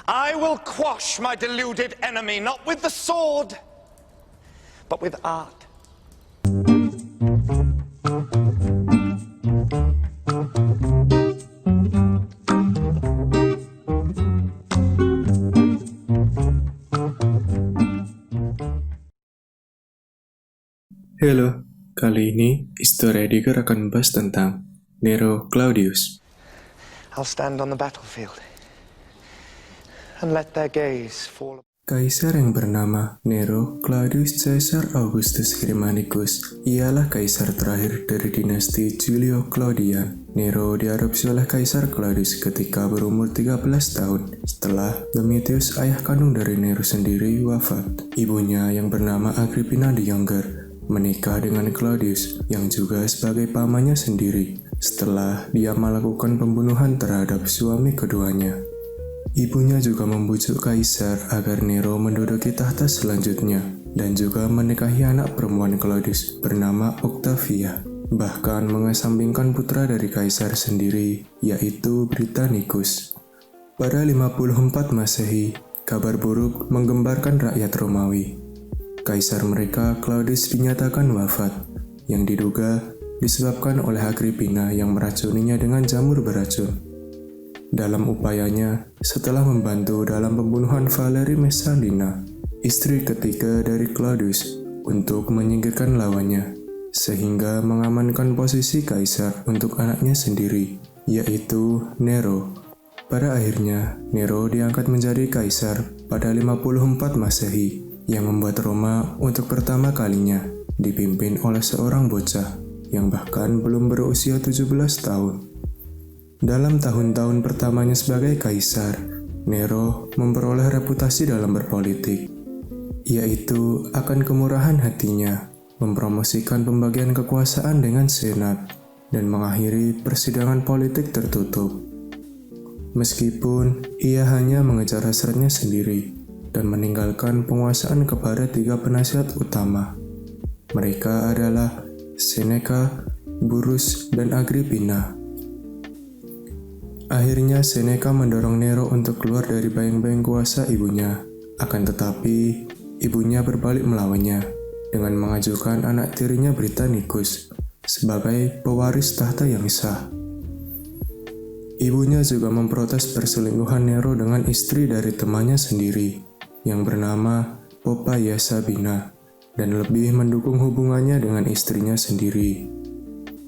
I will quash my deluded enemy, not with the sword, but with art. Halo, kali ini History Editor akan membahas tentang Nero Claudius. I'll stand on the battlefield and let their gaze fall. Kaisar yang bernama Nero Claudius Caesar Augustus Germanicus ialah kaisar terakhir dari dinasti Julio Claudian. Nero diadopsi oleh Kaisar Claudius ketika berumur 13 tahun setelah Domitius, ayah kandung dari Nero sendiri, wafat. Ibunya yang bernama Agrippina the Younger menikah dengan Claudius yang juga sebagai pamannya sendiri setelah dia melakukan pembunuhan terhadap suami keduanya. Ibunya juga membujuk Kaisar agar Nero menduduki tahta selanjutnya dan juga menikahi anak perempuan Claudius bernama Octavia, bahkan mengesampingkan putra dari Kaisar sendiri yaitu Britannicus. Pada 54 Masehi, kabar buruk menggembarkan rakyat Romawi. Kaisar mereka, Claudius, dinyatakan wafat, yang diduga disebabkan oleh Agrippina yang meracuninya dengan jamur beracun. Dalam upayanya, setelah membantu dalam pembunuhan Valerie Messalina, istri ketiga dari Claudius, untuk menyingkirkan lawannya, sehingga mengamankan posisi Kaisar untuk anaknya sendiri, yaitu Nero. Pada akhirnya, Nero diangkat menjadi Kaisar pada 54 Masehi, yang membuat Roma untuk pertama kalinya dipimpin oleh seorang bocah yang bahkan belum berusia 17 tahun. Dalam tahun-tahun pertamanya sebagai kaisar, Nero memperoleh reputasi dalam berpolitik, yaitu akan kemurahan hatinya, mempromosikan pembagian kekuasaan dengan senat, dan mengakhiri persidangan politik tertutup. Meskipun ia hanya mengejar hasratnya sendiri, dan meninggalkan penguasaan kepada 3 penasihat utama. Mereka adalah Seneca, Burrus, dan Agrippina. Akhirnya Seneca mendorong Nero untuk keluar dari bayang-bayang kuasa ibunya. Akan tetapi, ibunya berbalik melawannya dengan mengajukan anak tirinya Britannicus sebagai pewaris tahta yang sah. Ibunya juga memprotes perselingkuhan Nero dengan istri dari temannya sendiri, yang bernama Poppaea Sabina, dan lebih mendukung hubungannya dengan istrinya sendiri.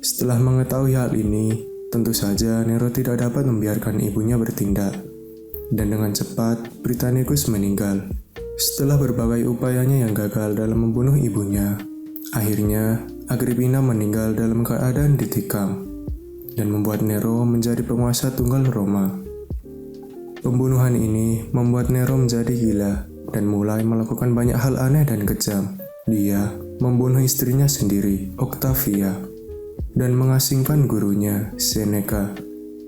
Setelah mengetahui hal ini, tentu saja Nero tidak dapat membiarkan ibunya bertindak, dan dengan cepat Britannicus meninggal. Setelah berbagai upayanya yang gagal dalam membunuh ibunya, akhirnya Agrippina meninggal dalam keadaan ditikam, dan membuat Nero menjadi penguasa tunggal Roma. Pembunuhan ini membuat Nero menjadi gila dan mulai melakukan banyak hal aneh dan kejam. Dia membunuh istrinya sendiri, Octavia, dan mengasingkan gurunya, Seneca.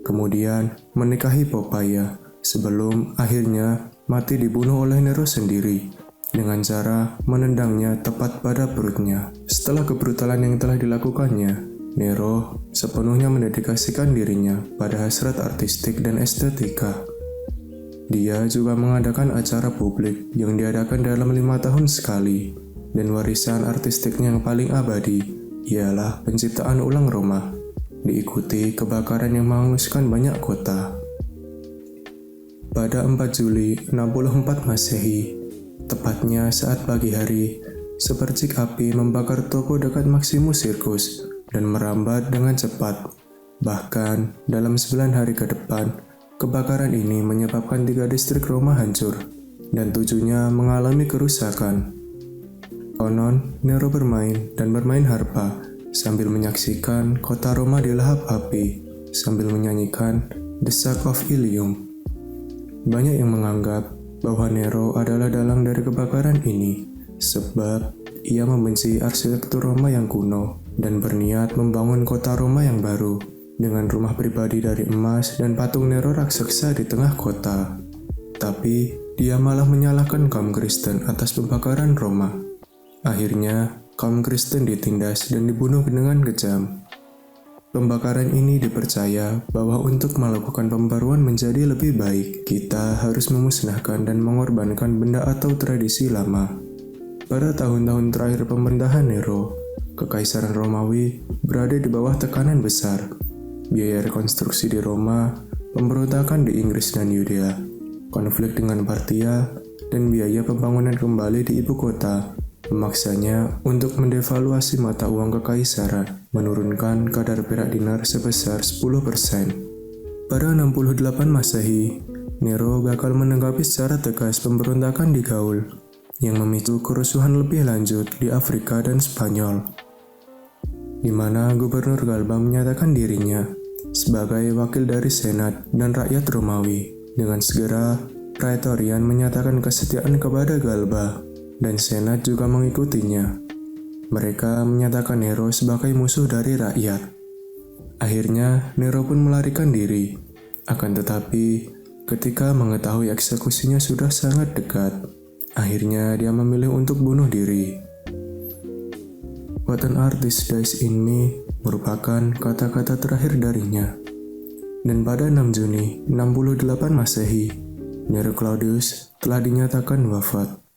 Kemudian menikahi Poppaea sebelum akhirnya mati dibunuh oleh Nero sendiri dengan cara menendangnya tepat pada perutnya. Setelah kebrutalan yang telah dilakukannya, Nero sepenuhnya mendedikasikan dirinya pada hasrat artistik dan estetika. Dia juga mengadakan acara publik yang diadakan dalam 5 tahun sekali, dan warisan artistiknya yang paling abadi ialah penciptaan ulang Roma, diikuti kebakaran yang menghanguskan banyak kota. Pada 4 Juli 64 Masehi, tepatnya saat pagi hari, sepercik api membakar toko dekat Maximus Circus dan merambat dengan cepat. Bahkan dalam 9 hari ke depan, kebakaran ini menyebabkan 3 distrik Roma hancur, dan 7-nya mengalami kerusakan. Konon, Nero bermain harpa sambil menyaksikan kota Roma dilahap api, sambil menyanyikan The Sack of Ilium. Banyak yang menganggap bahwa Nero adalah dalang dari kebakaran ini, sebab ia membenci arsitektur Roma yang kuno dan berniat membangun kota Roma yang baru, dengan rumah pribadi dari emas dan patung Nero raksasa di tengah kota. Tapi, dia malah menyalahkan kaum Kristen atas pembakaran Roma. Akhirnya, kaum Kristen ditindas dan dibunuh dengan kejam. Pembakaran ini dipercaya bahwa untuk melakukan pembaruan menjadi lebih baik, kita harus memusnahkan dan mengorbankan benda atau tradisi lama. Pada tahun-tahun terakhir pemerintahan Nero, Kekaisaran Romawi berada di bawah tekanan besar. Biaya rekonstruksi di Roma, pemberontakan di Inggris dan Yudea, konflik dengan Partia, dan biaya pembangunan kembali di ibu kota memaksanya untuk mendevaluasi mata uang kekaisaran, menurunkan kadar perak dinar sebesar 10%. Pada 68 Masehi, Nero gagal menanggapi secara tegas pemberontakan di Gaul, yang memicu kerusuhan lebih lanjut di Afrika dan Spanyol, di mana Gubernur Galba menyatakan dirinya sebagai wakil dari Senat dan rakyat Romawi. Dengan segera, Praetorian menyatakan kesetiaan kepada Galba, dan Senat juga mengikutinya. Mereka menyatakan Nero sebagai musuh dari rakyat. Akhirnya, Nero pun melarikan diri. Akan tetapi, ketika mengetahui eksekusinya sudah sangat dekat, akhirnya dia memilih untuk bunuh diri. What an artist dies in me merupakan kata-kata terakhir darinya. Dan pada 6 Juni 68 Masehi, Nero Claudius telah dinyatakan wafat.